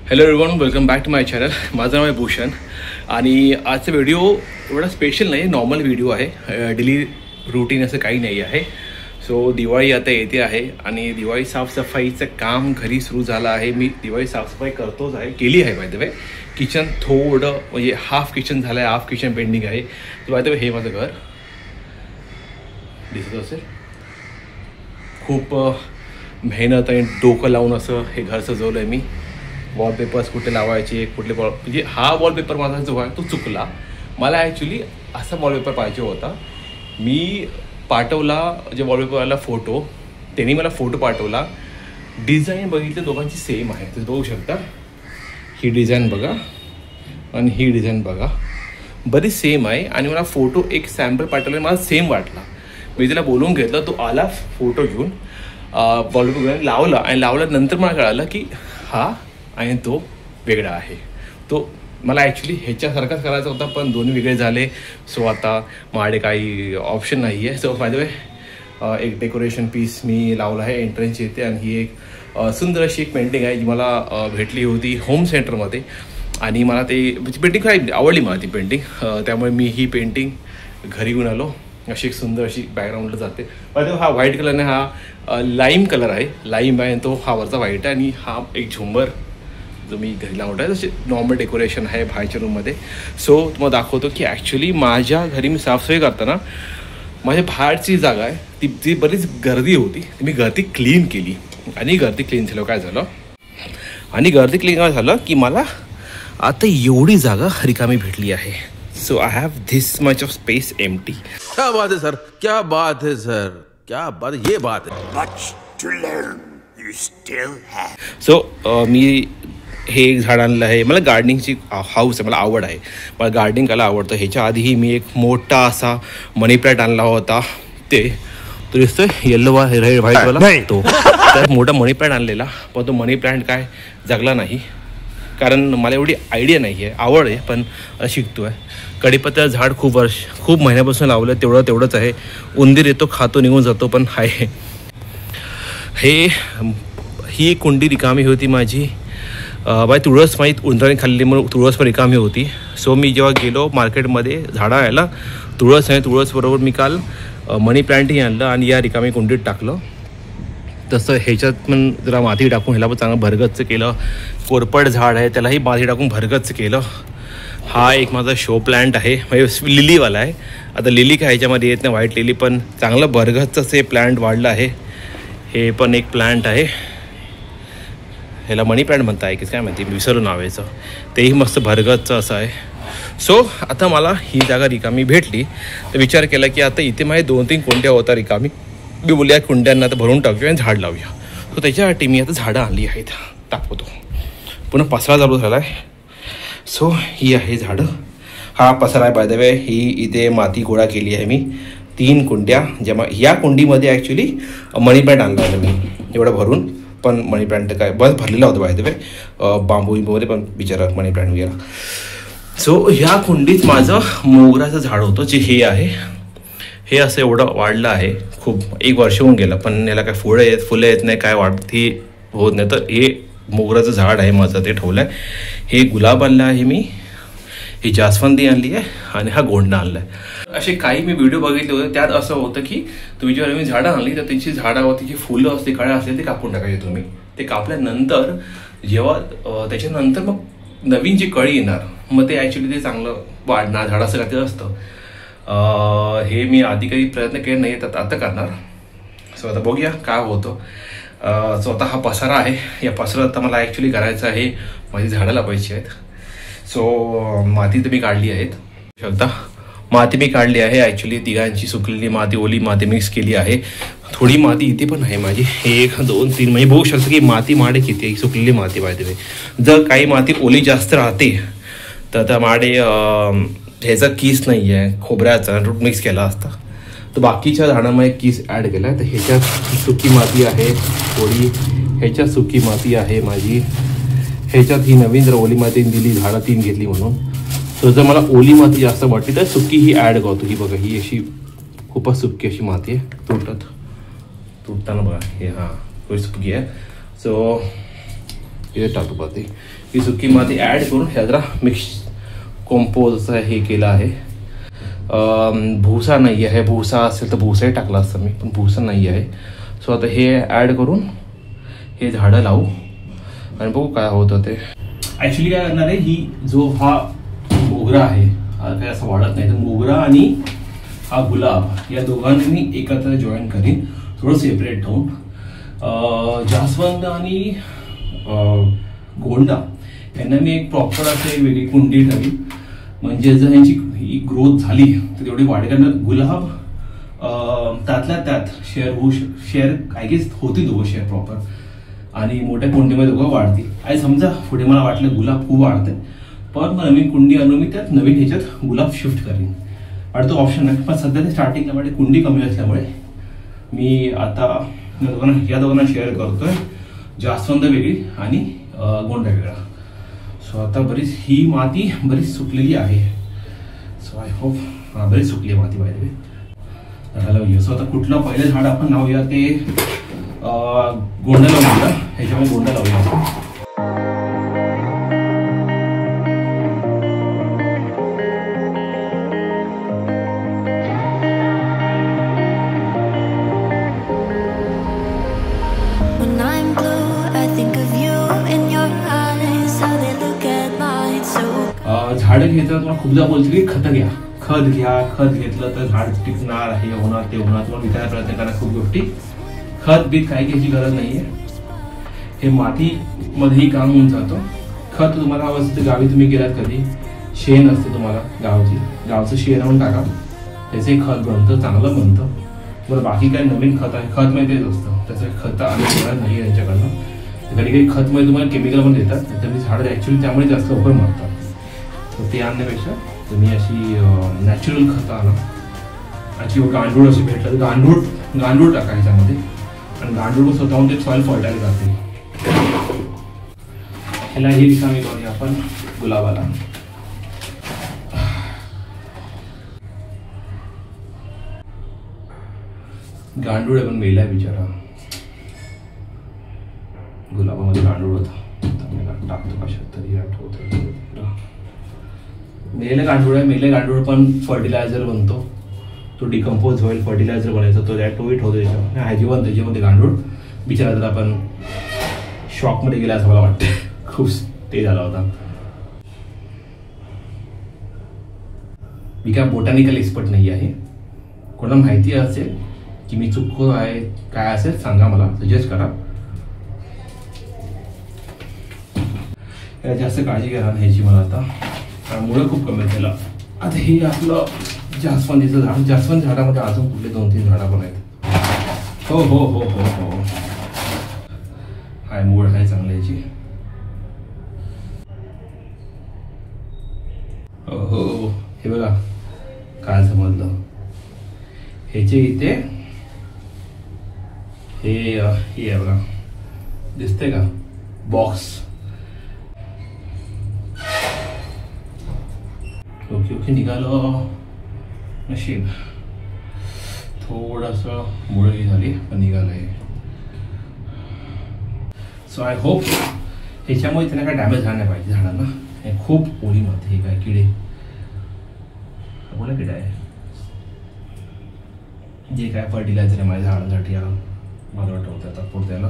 Hello everyone, welcome back to my channel. माझं नाव आहे भूषण आणि आजचा व्हिडिओ एवढा स्पेशल नाही, नॉर्मल व्हिडिओ आहे. डेली रुटीन असं काही नाही आहे. सो दिवाळी आता येते आहे आणि दिवाळी साफसफाईचं काम घरी सुरू झालं आहे. मी दिवाळी साफसफाई करतोच आहे, केली आहे बाय द वे. किचन थोडं म्हणजे हाफ किचन झालं आहे, हाफ किचन पेंडिंग आहे. तर बाय द वे हे माझं घर दिसत असेल. खूप मेहनत आणि डोकं लावून असं हे घर सजवलं आहे मी. वॉलपेपर्स कुठे लावायचे, कुठले म्हणजे हा वॉलपेपर माझा जो आहे तो चुकला. मला ॲक्च्युली असा वॉलपेपर पाहिजे होता. मी पाठवला जे वॉलपेपरवाला फोटो, त्यांनी मला फोटो पाठवला. डिझाईन बघितलं दोघांची सेम आहे. तर बघू शकता, ही डिझाईन बघा आणि ही डिझाईन बघा, बरीच सेम आहे. आणि मला फोटो एक सॅम्पल पाठवला, मला सेम वाटला. मी त्याला बोलून घेतलं, तो आला फोटो घेऊन, वॉलपेपर लावला आणि लावल्यानंतर मला कळालं की हा आणि तो वेगळा आहे. तो मला ॲक्च्युली ह्याच्यासारखाच करायचा होता, पण दोन्ही वेगळे झाले. सो आता माझ्याकडे काही ऑप्शन नाही आहे. सो बाय द वे एक डेकोरेशन पीस मी लावला आहे एंट्रन्स येते. आणि ही एक सुंदर अशी एक पेंटिंग आहे जी मला भेटली होती होम सेंटरमध्ये. आणि मला ते पेंटिंग काय आवडली मला ती पेंटिंग. त्यामुळे मी ही पेंटिंग घरी घेऊन आलो. अशी एक सुंदर अशी बॅकग्राऊंडला जाते. पण हा व्हाईट कलरने, हा लाईम कलर आहे. लाईम आहे तो हा वरचा व्हाईट आहे. आणि हा एक झुंबर जो मी घरी लावला आहे, जसे नॉर्मल डेकोरेशन आहे बाहेरच्या रूममध्ये. सो तुम्हाला दाखवतो की ॲक्च्युली माझ्या घरी मी साफसफाई करताना माझ्या बाहेरची जागा आहे ती बरीच गर्दी होती. मी गर्दी क्लीन केली आणि गर्दी क्लीन झालं काय झालं, आणि गर्दी क्लीन झालं की मला आता एवढी जागा रिकामी भेटली आहे. So I have this much of space empty. क्या बात है सर, क्या बात है सर, क्या बात है, ये बात है. Much to learn you still have. So मी हे एक झाड आणलं आहे. मला गार्डनिंगची हाऊस आहे, मला आवड आहे, मला गार्डनिंग करायला आवडतं. ह्याच्या आधीही मी एक मोठा असा मनी प्लांट आणला होता. तो दिसतोय येल्लो व्हाईटवाला, तो तर मोठा मनी प्लांट आणलेला. पण तो मनी प्लांट काय जगला नाही, कारण मला एवढी आयडिया नाही आहे. आवड आहे पण शिकतो आहे. कढीपत्त्याचं झाड खूप महिन्यापासून लावलं, तेवढंच आहे. उंदीर येतो, खातो, निघून जातो, पण आहे. ही कुंडी रिकामी होती माझी. बाय तुळस माहीत उंदराने खाल्ली म्हणून तुळस पण रिकामी होती. सो मी जेव्हा गेलो मार्केटमध्ये झाडं यायला, तुळस आहे, तुळसबरोबर मी काल मनी प्लांटही आणलं आणि या रिकामी कुंडीत टाकलं. तसं ह्याच्यात पण जरा माती टाकून ह्याला पण चांगलं भरगच्च केलं. कोरपड झाड आहे, त्यालाही माती टाकून भरगच्च केलं. हा एक माझा शो प्लांट आहे, म्हणजे लिलीवाला आहे. आता लिली काय ह्याच्यामध्ये येत नाही, व्हाईट लिली, पण चांगलं भरगच्च हे प्लांट वाढलं आहे. हे पण एक प्लांट आहे, ह्याला मनी प्लांट म्हणता आहे की काय माहिती, मी विसरलो नावाचं. तेही मस्त भरगतचं असं आहे. सो आता मला ही जागा रिकामी भेटली, तर विचार केला की आता इथे माझे 2-3 कुंड्या होता रिकामी. मी बोलू या कुंड्यांना आता भरून टाकूया आणि झाड लावूया. सो त्याच्यासाठी मी आता झाडं आणली आहेत, टाकतो. पुन्हा पसरा चालू झाला आहे. सो ही आहे झाडं. हा पसरा आहे बाय द वे. ही इथे माती गोळा केली आहे मी 3 कुंड्या. जेव्हा या कुंडीमध्ये ॲक्च्युली मनी प्लांट आणला आहे मी एवढं भरून. पण मनी प्लांट काय बस भरलेला होता बाय द वे, बांबूमध्ये पण बिचारा मनी प्लांट गेला. सो ह्या कुंडीत माझं मोगराचं झाड होतं, जे हे आहे. हे असं एवढं वाढलं आहे, खूप 1 वर्ष होऊन गेलं, पण याला काय फुलं येत नाही, काय वाढती होत नाही. तर हे मोगराचं झाड आहे माझं, ते ठेवलं आहे. हे गुलाब आणलं आहे मी, ही जास्वंदी आणली आहे आणि हा गोंडा आणला आहे. असे काही मी व्हिडिओ बघितले होते, त्यात असं होतं की तुम्ही जेव्हा नवीन झाडं आणली तर त्यांची झाडावरती जी फुलं असते काळ्या असते ते कापून टाकायचे तुम्ही. ते कापल्यानंतर जेव्हा त्याच्यानंतर मग नवीन जी कळी येणार, मग ते ॲक्च्युली ते चांगलं वाढणार झाड असं काही असतं. हे मी आधी काही प्रयत्न केले नाही, तर आता करणार. सो आता बघूया काय होतं. सो आता हा पसारा आहे, या पसारात आता मला ॲक्च्युली करायचं आहे, माझी झाडं लावायची आहेत. सो माती तर मी काढली आहेत, शकता माती मी काढली आहे. ॲक्च्युली तिघांची सुकलेली माती, ओली माती मिक्स केली आहे. थोडी माती इथे पण आहे माझी, 1, 2, 3 म्हणजे बघू शकतो की माती माडे किती आहे, सुकलेली माती पाहिजे. जर काही माती ओली जास्त राहते तर त्या माडे ह्याचा कीस नाही आहे, खोबऱ्याचा रूट मिक्स केला असता. तर बाकीच्या झाडांमध्ये कीस ॲड केला आहे. तर ह्याच्यात सुकी माती आहे थोडी, ह्याच्यात सुकी माती आहे माझी, ह्याच्यात ही नवीन जर ओली माती दिली, झाडं 3 घेतली म्हणून. तर जर मला ओली माती जास्त वाटली तर सुकी ही ॲड करतो. ही बघा, ही अशी खूपच सुकी अशी माती आहे, तुटताना बघा हे, हां थोडी सुकी आहे. सो हे टाकतो पाहते ही सुकी माती ॲड करून ह्या जरा मिक्स कॉम्पोज हे केलं आहे. भुसा नाही आहे, भुसा असेल तर भुसाही टाकला असतं मी, पण भुसा नाही आहे. सो आता हे ॲड करून हे झाडं लावू आणि बघू काय होतं ते. ॲक्च्युली काय करणार आहे, ही जो हा मोगरा आहे काही असं वाढत नाही, तर मोगरा आणि हा गुलाब या दोघांनी मी एकत्र जॉईन करीन, थोडं सेपरेट ठेवून. जास्वंद आणि गोंडा यांना मी एक प्रॉपर असं एक वेगळी कुंडी ठेवी, म्हणजे जर यांची ही ग्रोथ झाली तर तेवढी वाढेल. कारण गुलाब त्यातल्या त्यात शेअर काय की होती दोघं शेअर प्रॉपर, आणि मोठ्या कुंडीमध्ये दोघं वाढतील. आणि समजा पुढे मला वाटलं गुलाब खूप वाढते, पण मग नवीन कुंडी आणून मी त्यात नवीन ह्याच्यात गुलाब शिफ्ट करीन, आणि तो ऑप्शन आहे. पण सध्या ते स्टार्टिंगला माझी कुंडी कमी असल्यामुळे मी आता या दोघांना शेअर करतोय, जास्वंद वेगळी आणि गोंडा वेगळा. सो आता बरीच ही माती बरीच सुकलेली आहे. सो आय होप बरीच सुकली आहे माती बाहेर झाडं लावूया. सो आता कुठलं पहिलं झाड आपण लावूया ते गोंडा लावूया, ह्याच्यामध्ये गोंडा लावूया. झाडं घेताना तुम्हाला खूपदा बोलतो की खत घ्या, खत घ्या. खत घेतलं तर झाड टिकणार, हे होणार ते होणार. तुम्हाला विचारायचा प्रयत्न करा खूप गोष्टी. खत बीत काही घ्यायची गरज नाहीये, हे मातीमध्येही काम होऊन जातं. खत तुम्हाला हवं असेल तर गावी तुम्ही गेलात कधी, शेण असतं तुम्हाला गावचं शेण आणून टाका, त्याचे खत बनतं, चांगलं बनतं. तुम्हाला बाकी काय नवीन खत आहे, खत मध्ये तेच असतं, त्याचं खत आणि गरज नाही आहे त्यांच्याकडनं. कधी काही खतमध्ये तुम्हाला केमिकल पण देतात, तर मी झाड ॲक्च्युली त्यामुळे जास्त लवकर मरतात. तर ते आणण्यापेक्षा तुम्ही अशी नॅचरल खतं आणा. किंवा गांडूळ अशी भेटलं तर गांडूळ टाका ह्याच्यामध्ये, आणि गांडूळ स्वतःहून ते सॉइल फर्टाईल करते. ह्याला ही रिकामी करूया आपण गुलाबाला. गांडूळ पण मेला बिचारा, गुलाबामध्ये गांडूळ होता, टाकतो कशात तरी आठवतं. मेले गांडूळ पण फर्टिलायझर बनतो, तो डिकम्पोज होईल, फर्टिलायझर बनायचा, तो तोही ठेवतो त्याच्यावर. त्याच्यामध्ये गांडूळ बिचारा जर आपण शॉकमध्ये गेला असं मला वाटतं, खूप ते झाला होता. मी काय बोटॅनिकल एक्सपर्ट नाही आहे, कोणाला माहिती असेल की मी चुकतो आहे काय असेल सांगा, मला सजेस्ट करा. जास्त काळजी घ्या ह्याची मला आता, मुळं खूप कमी झालं. आता हे आपलं जास्वंदीचं झाड, जास्वंद झाडामध्ये अजून कुठले 2-3 झाडं पण आहेत. हो हो हो हो हो हाय, मूळ आहे चांगलं याची. हो हो, हे बघा काय समजलं, ह्याचे इथे हे आहे बघा, दिसते का बॉक्स. ओके निघालं नशीब, थोडंसं मुळही झाली पण निघालंय. सो आय होप ह्याच्यामुळे त्यांना काय डॅमेज झाला नाही पाहिजे झाडांना. हे खूप ओळीमध्ये हे काय किडे, बोला किडे आहे जे काय फर्टिलायझर आहे माझ्या झाडांसाठी, मला वाटतं आता पुढच्याला.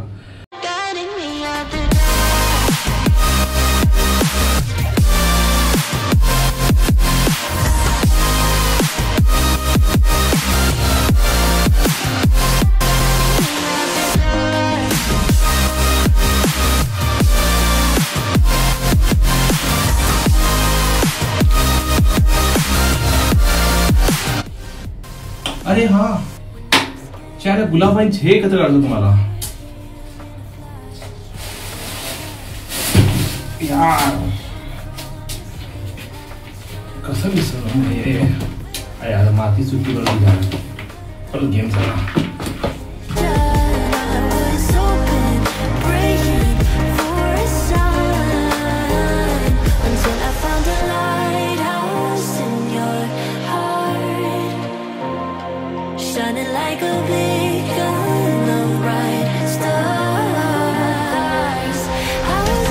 अरे हा, चार गुलाबांचे हे एकत्र काढतो तुम्हाला यार, कसं विसरलो हे. अरे माती सुट्टी करून परत गेम झाला. Like a beacon of bright stars, I was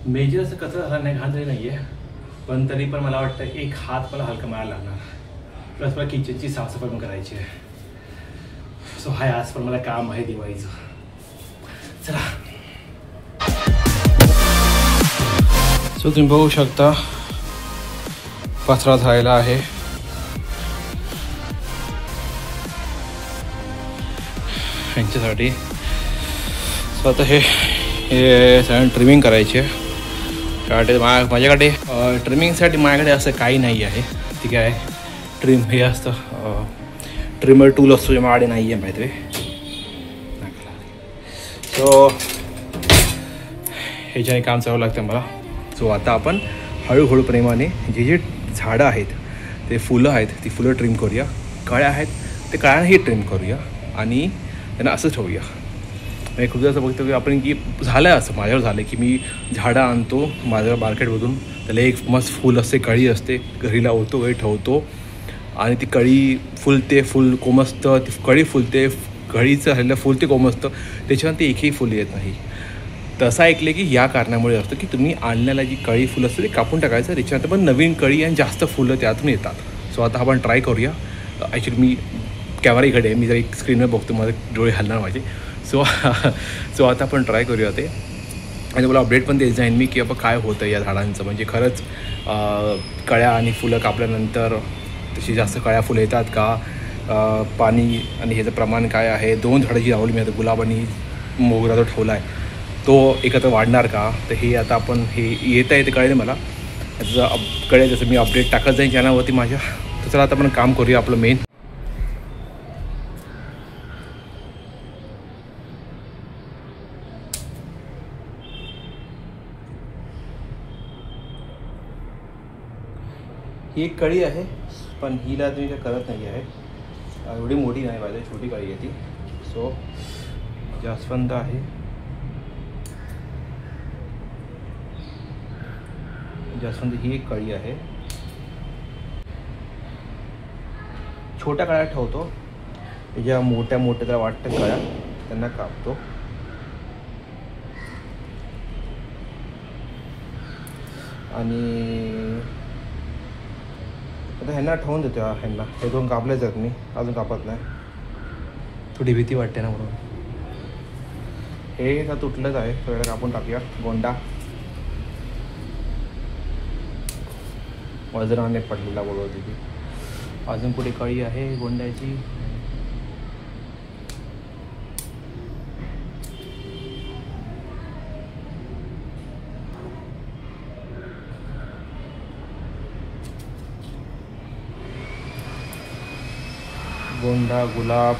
major असं कचरा झाला नाही, घाण झाली नाही आहे, पण तरी पण मला वाटतं एक हात मला हलका मारायला लागणार. प्लस मला किचनची साफसफाई पण करायची आहे. सो हाय, आज पण मला काम आहे दिवाळीचं. चला. सो तुम्ही बघू शकता कचरा झालेला आहे. यांच्यासाठी सो आता हे सगळं ट्रिमिंग करायचे आहे. त्यासाठी माझ्याकडे ट्रिमिंगसाठी माझ्याकडे असं काही नाही आहे. ठीक आहे, ट्रिम हे असतं ट्रिमर टूल असतो, जे माझ्याकडे नाही आहे माहिती आहे. सो ह्याच्याने काम चालू लागतं मला. सो आता आपण हळूहळू प्रेमाने जे जे झाडं आहेत, ते फुलं आहेत, ती फुलं ट्रिम करूया. कळ्या आहेत ते कळ्याही ट्रिम करूया आणि त्यांना असं ठेवूया. मी खूप असं बघतो की आपण की झालं आहे, असं माझ्यावर झालं की मी झाडं आणतो माझ्या मार्केटमधून, त्याला एक मस्त फूल असते, कळी असते, घरी लावतो, घरी ठेवतो आणि ती कळी फुलते, फुल कोमसतं, ती कळी फुलते, कळीचं राहिलं फुलते कोमसतं, त्याच्यानंतर एकही फुल येत नाही. तसं ऐकलं की या कारणामुळे असतं की तुम्ही आणलेला जी कळी फुलं असतं ते कापून टाकायचं, त्याच्यानंतर पण नवीन कळी आणि जास्त फुलं त्यातून येतात. सो आता आपण ट्राय करूया. ॲक्च्युली मी कॅमेरा इकडे आहे, मी जर एक स्क्रीनवर बघतो, माझे डोळे हलणार माझे. सो आता आपण ट्राय करूया ते, आणि मला अपडेट पण देत जाईन मी की बाबा काय होतं या झाडांचं. म्हणजे खरंच कळ्या आणि फुलं कापल्यानंतर तशी जास्त कळ्या फुलं येतात का, पाणी आणि ह्याचं प्रमाण काय आहे. 2 झाडं जी लावली मी आता, गुलाब आणि मोगरा जो ठेवला आहे तो एकत्र वाढणार का, तर हे आता आपण हे येतं आहे ते कळेल मला. जसं कळेल जसं मी अपडेट टाकत जाईन चॅनलवरती माझ्या. तर चला आता आपण काम करूया आपलं मेन. ही एक कळी आहे, पण हिला तुम्ही काय करत नाही आहे, एवढी मोठी नाही पाहिजे, छोटी कळी आहे ती. सो जास्वंद आहे, जास्वंद ही एक कळी आहे. छोट्या कळ्या ठेवतो, ज्या मोठ्या मोठ्या त्याला वाटतं कळ्या त्यांना कापतो. आणि आता ह्यांना ठेवून देतो. ह्यांना हे 2 कापलेच आहेत, मी अजून कापत नाही, थोडी भीती वाटते ना म्हणून. हे आता तुटलंच आहे, थोडं कापून टाकूया. गोंडा वजराने पडलेला बोलवते ती. अजून कुठे कळी आहे गोंड्याची. गोंडा, गुलाब,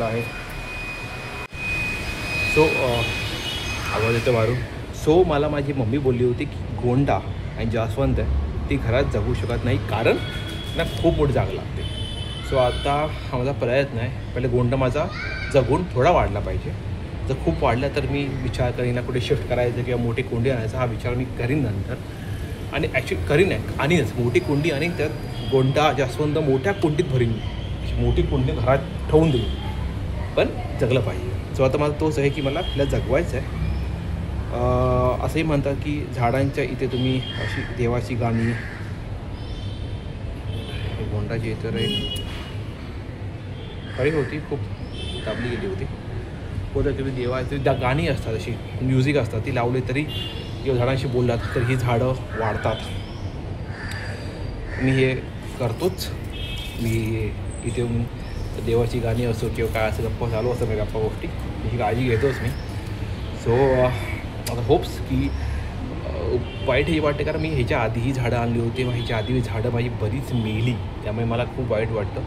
आहे. सो आवाज येतो मारून. सो मला माझी मम्मी बोलली होती की गोंडा आणि जास्वंद आहे ती घरात जगू शकत नाही, कारण ना खूप मोठी जागा लागते. सो आता हा माझा प्रयत्न आहे, पहिले गोंडा माझा जगून थोडा वाढला पाहिजे. जर खूप वाढला तर मी विचार करीन ना कुठे शिफ्ट करायचं किंवा मोठी कुंडी आणायचा, हा विचार मी करीन नंतर. आणि ॲक्च्युली करीन आहे, आणीनच मोठी कुंडी आणि त्यात गोंडा जास्वंद मोठ्या कुंडीत भरीन, मोठी कुंडी घरात ठेवून देईन, पण जगलं पाहिजे. सो आता मला तोच आहे की मला तिला जगवायचं आहे. असंही म्हणतात की झाडांच्या इथे तुम्ही अशी देवाची गाणी, गोंडाची इतर एक कळी होती, खूप दाबली गेली होती, होतं तुम्ही देवाची गाणी असतात, अशी म्युझिक असतात, ती लावली तरी किंवा झाडांशी बोललात तर ही झाडं वाढतात. मी हे करतोच. मी इथे येऊन देवाची गाणी असो किंवा काय असं गप्पा चालू असतं, मी गप्पा गोष्टी ही काळजी घेतोच मी. सो आता होप्स की वाईट हे वाटते, कारण मी ह्याच्या आधीही झाडं आणली होती, मग ह्याच्या आधी झाडं माझी बरीच मेली, त्यामुळे मला खूप वाईट वाटतं.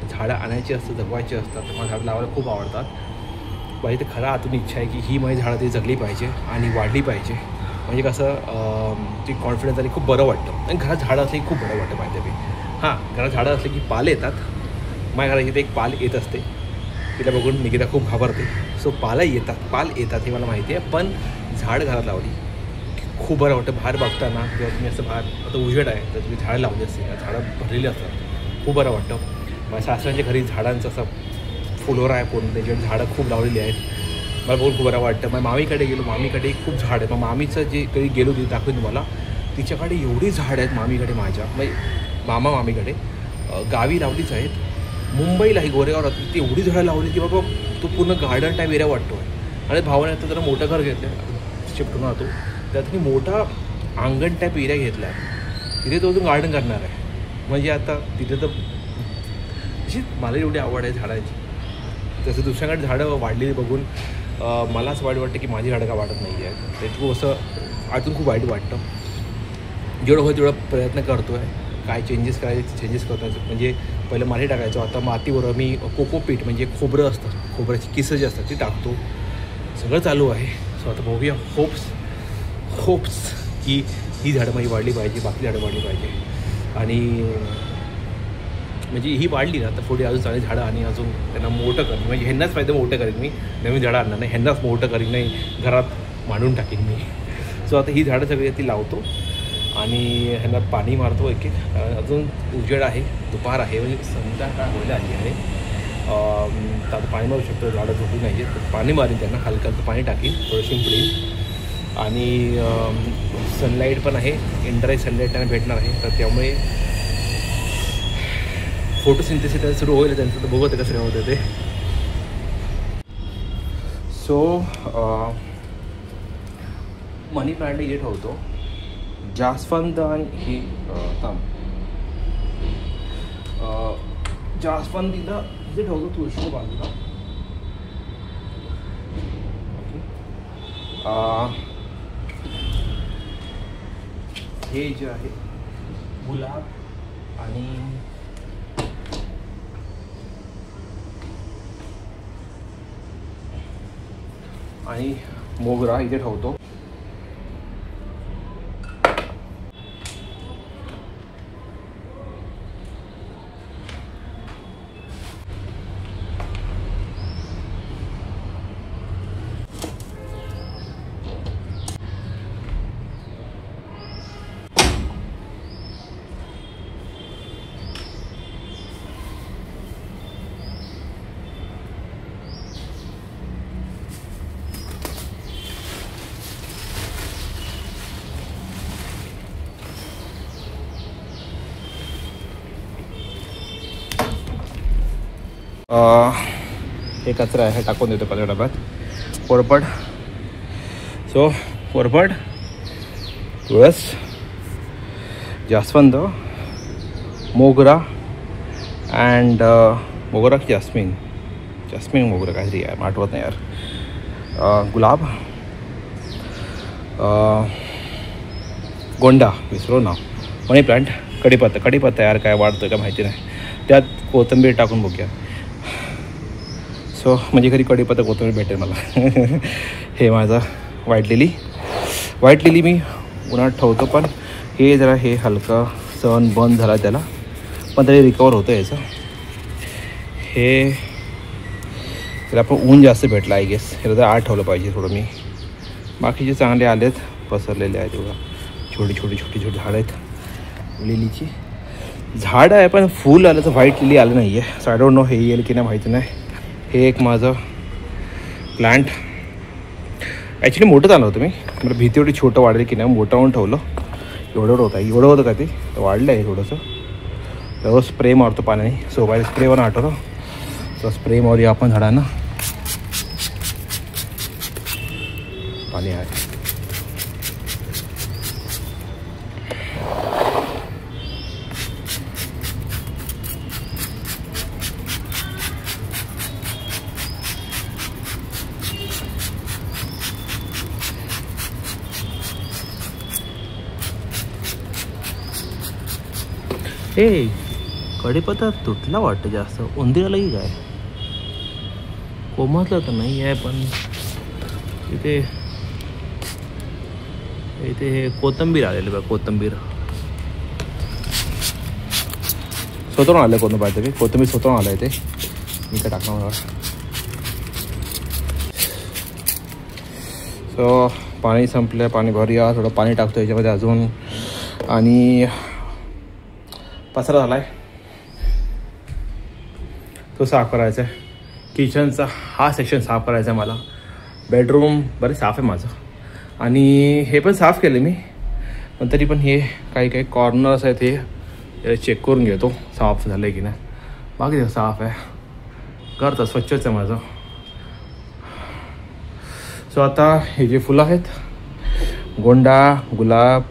झाडं आणायची असतं, जगवायची असतात, मला झाडं लावायला खूप आवडतात. माझी तर खरं आतून इच्छा आहे की ही माझी झाडं ती जगली पाहिजे आणि वाढली पाहिजे. म्हणजे कसं ती कॉन्फिडन्स आली, खूप बरं वाटतं. आणि घरात झाडं असली की खूप बरं वाटतं माहिती आहे. हां, घरात झाडं असली की पाल येतात. माझ्या घरात इथे एक पाल येत असते, तिला बघून निकिता खूप घाबरते. सो पाल येतात हे मला माहिती आहे, पण झाड घरात लावली खूप बरं वाटतं. बाहेर बघताना जेव्हा तुम्ही असं बाहेर आता उजेड आहे तर तुम्ही झाडं लावली असते, झाडं भरलेली असतात, खूप बरं वाटतं. माझ्या सासऱ्यांच्या घरी झाडांचं असं फुलोरा आहे पूर्ण, त्याच्यावर झाडं खूप लावलेली आहेत. मला बघून खूप बरं वाटतं. मग मामीकडे गेलो, मामीकडे खूप झाड आहे. मग मामीचं जे कधी गेलो तिथे दाखवून तुम्हाला, तिच्याकडे एवढी झाडं आहेत मामीकडे, माझ्या म्हणजे मामीकडे गावी लावलीच आहेत. मुंबईलाही गोरेगावला ती एवढी झाडं लावली की बाबा तो पूर्ण गार्डन टाईप एरिया वाटतो आहे. आणि भावाने आता जरा मोठं घर घेतलं आहे, शिफ्ट करून राहतो, त्यात मी मोठा अंगण टाईप एरिया घेतला आहे. तिथे तो अजून गार्डन करणार आहे. म्हणजे आता तिथे तर अशी मला एवढी आवड आहे झाडांची. तसं दुसऱ्याकडे झाडं वाढलेली बघून मला असं वाटतं की माझी झाडं का वाढत नाही आहे. ते खूप असं आतून खूप वाईट वाटतं. जेवढं होतं तेवढा प्रयत्न करतो आहे. काय चेंजेस करायचे चेंजेस करतो. म्हणजे पहिलं माती टाकायचो, आता मातीबरोबर मी कोकोपीट म्हणजे खोबरं असतं, खोबऱ्याची किसं जी असतात ती टाकतो. सगळं चालू आहे. सो आता बघूया. होप्स की ही झाडं माझी वाढली पाहिजे, बाकी झाडं वाढली पाहिजे. आणि म्हणजे ही वाढली ना तर पुढे अजून चांगली झाडं आणि अजून त्यांना मोठं करेन. म्हणजे ह्यांनाच फायदा मोठं करेन मी, नवीन झाडं आणणार नाही, ह्यांनाच मोठं करीन, नाही घरात मांडून टाकेन मी. सो आता ही झाडं सगळी ती लावतो आणि ह्यांना पाणी मारतो एक एक. अजून उजेड आहे, दुपार आहे, म्हणजे संध्याकाळ व्हायला आली आहे. तर आता पाणी मारू शकतो, झाडं झोपू नाही आहेत, तर पाणी मारीन त्यांना, हलकं पाणी टाकीन, थोडं शिंपडीन. आणि सनलाईट पण आहे, इंटरनेट सनलाईट त्यांना भेटणार आहे. तर त्यामुळे फोटोसिंथेसिस सुरू होईल त्यांचं, तर बघू कसं होतं ते. सो मनी प्लांट इथे ठेवतो, जास्वंद आणि हे जास्वंद इथं ठेवतो तुळशीच्या बाजूला. हे जे आहे गुलाब आणि मोगरा इथे ठेवतो. हे कचरा आहे, टाकून देतो कचरा डब्यात. कोरपड, सो कोरपड, तुळस, जास्वंद, मोगरा अँड मोगरा की जास्मिन मोगरा काहीतरी आहे, आठवत नाही यार. गुलाब, गोंडा विसरू ना, मनी प्लांट, कढीपत्ता यार काय वाढतं का माहिती नाही. त्यात कोथिंबीर टाकून बघूया. सो म्हणजे घरी कढीपत्ता कोथिंबीर भेटेल मला. हे माझा व्हाईट लिली मी उन्हात ठेवतो, पण हे जरा हे हलका सन बंद झाला त्याला, पण तरी रिकवर होतं याचं. हे त्याला पण ऊन जास्त भेटलं आय गेस, ह्याला जर आत ठेवलं पाहिजे थोडं मी. बाकीचे चांगले आलेत, पसरलेले आहेत एवढं. छोटी झाडं आहेत. लिलीची झाडं आहे पण फूल आलं तर व्हाईट लिली आलं नाही आहे. सो आय डोंट नो हे येईल की नाही माहिती नाही. हे एक माझं प्लांट ॲक्च्युली मोठं झालं होतं. मला भीती एवढी छोटं वाढलं की नाही, मोठं होऊन ठेवलं. एवढं होतं का ते, तर वाढलं आहे थोडंसं. रोज स्प्रे मारतो पाण्याने, सो बाहेर स्प्रेवर आठवतो. सो स्प्रे मारूया आपण झाडांना. पाणी आहे. हे कढीपत्ता तुटला वाटतं जास्त, उंदीरालाही काय कोमतलं तर नाही आहे, पण इथे हे कोथिंबीर आलेलं बघा. कोथिंबीर स्वतःहून आलं, कोथिंबीर स्वतःहून आलं आहे ते. मी काय टाकणार मला. सो पाणी संपलं, पाणी भरूया. थोडं पाणी टाकतो याच्यामध्ये अजून. आणि पसरा झाला आहे तो साफ करायचा आहे. किचनचा हा सेक्शन साफ करायचा आहे मला. बेडरूम बरे साफ आहे माझं आणि हे पण साफ केलं मी, पण तरी पण हे काही काही कॉर्नर्स आहेत हे चेक करून घेतो साफ झालं आहे की नाही. बाकी साफ आहे, करतं स्वच्छच आहे माझं. सो आता हे जे फुलं आहेत, गोंडा, गुलाब,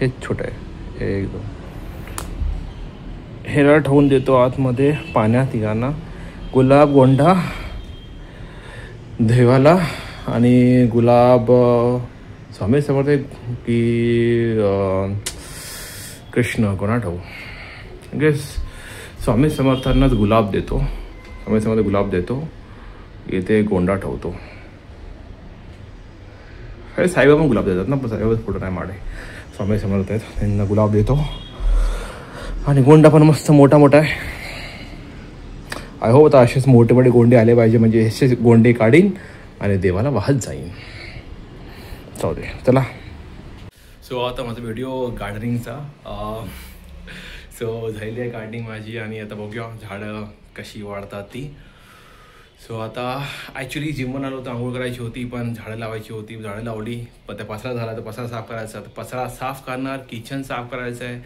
हे छोटं आहे एकदम, हेला ठेवून देतो आतमध्ये पाण्यात. तिघांना गुलाब, गोंडा देवाला आणि गुलाब स्वामी समर्थ की कृष्ण कोणा ठेवू. म्हणजे स्वामी समर्थांनाच गुलाब देतो, स्वामी समर्थ गुलाब देतो. इथे गोंडा ठेवतो. हे साईबाबा पण गुलाब देतात ना, पण साईबाबा फोटो नाही माडे. स्वामी समर्थ आहेत त्यांना गुलाब देतो. आणि गोंडा पण मस्त मोठा मोठा आहे. आय होप आता असेच मोठे मोठे गोंडे आले पाहिजे, म्हणजे असेच गोंडे काढीन आणि देवाला वाहत जाईन. जाऊ दे चला. सो आता माझा व्हिडिओ गार्डनिंगचा सो झाली आहे गार्डनिंग माझी. आणि आता बघूया झाडं कशी वाढतात ती. सो आता ॲक्च्युली जिमून आलो तर आंघोळ करायची होती, पण झाडं लावायची होती. झाडं लावली, पण त्या पसरा झाला तर पसरा साफ करायचा. तर पसरा साफ करणार, किचन साफ करायचं आहे,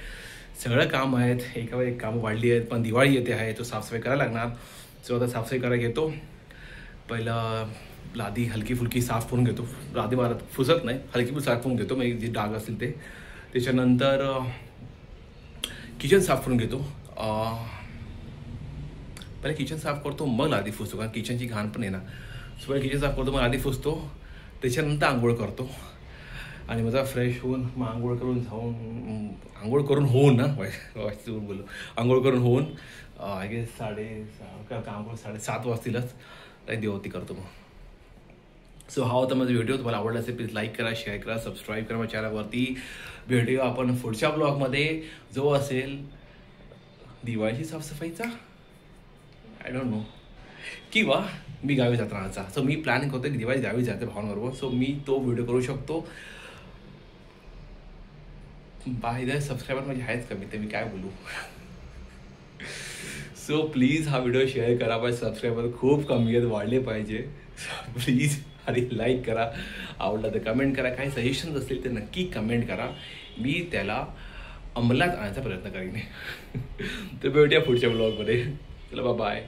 सगळं काम आहेत. एकावर एक कामं वाढली आहेत, पण दिवाळी येते आहे तो साफसफाई करायला लागणार. सो आता साफसफाई करायला घेतो. पहिलं लादी हलकी फुलकी साफ करून घेतो. लादी मारत फुसत नाही, हलकी फुल साफ करून घेतो, मग जे डाग असतील ते. त्याच्यानंतर किचन साफ करून घेतो. पहिले किचन साफ करतो, मग लादी फुसतो, कारण किचनची घाण पण आहे ना. सो पहिले किचन साफ करतो, मग लादी फुसतो. त्याच्यानंतर आंघोळ करतो आणि माझा फ्रेश होऊन मग आंघोळ करून जाऊन आंघोळ करून होऊन ना बोललो आंघोळ करून होऊन आय गेस 6:30 का आंघोळ 7:30 वाजतीलच काही देवती करतो मग. सो हा होता माझा व्हिडिओ. तुम्हाला आवडला असेल प्लीज लाईक करा, शेअर करा, सबस्क्राईब करा माझ्या चॅनलवरती. भेटूया आपण पुढच्या ब्लॉगमध्ये, जो असेल दिवाळीची साफसफाईचा, आय डोंट नो, किंवा मी गावी जात राहण्याचा. सो मी प्लॅनिंग करतो की दिवाळी गावी जाते भावांबरोबर. सो मी तो व्हिडिओ करू शकतो. बाय द सबस्क्रायबर माझे आहेच कमी, ते मी काय बोलू. सो प्लीज हा व्हिडिओ शेअर करा. माझे सबस्क्रायबर खूप कमी आहेत, वाढले पाहिजे. प्लीज आणि लाईक करा. आवडला तर कमेंट करा. काही सजेशन्स असतील ते नक्की कमेंट करा, मी त्याला अंमलात आणण्याचा प्रयत्न करीन. तर भेटूया पुढच्या ब्लॉगमध्ये. चला बाय.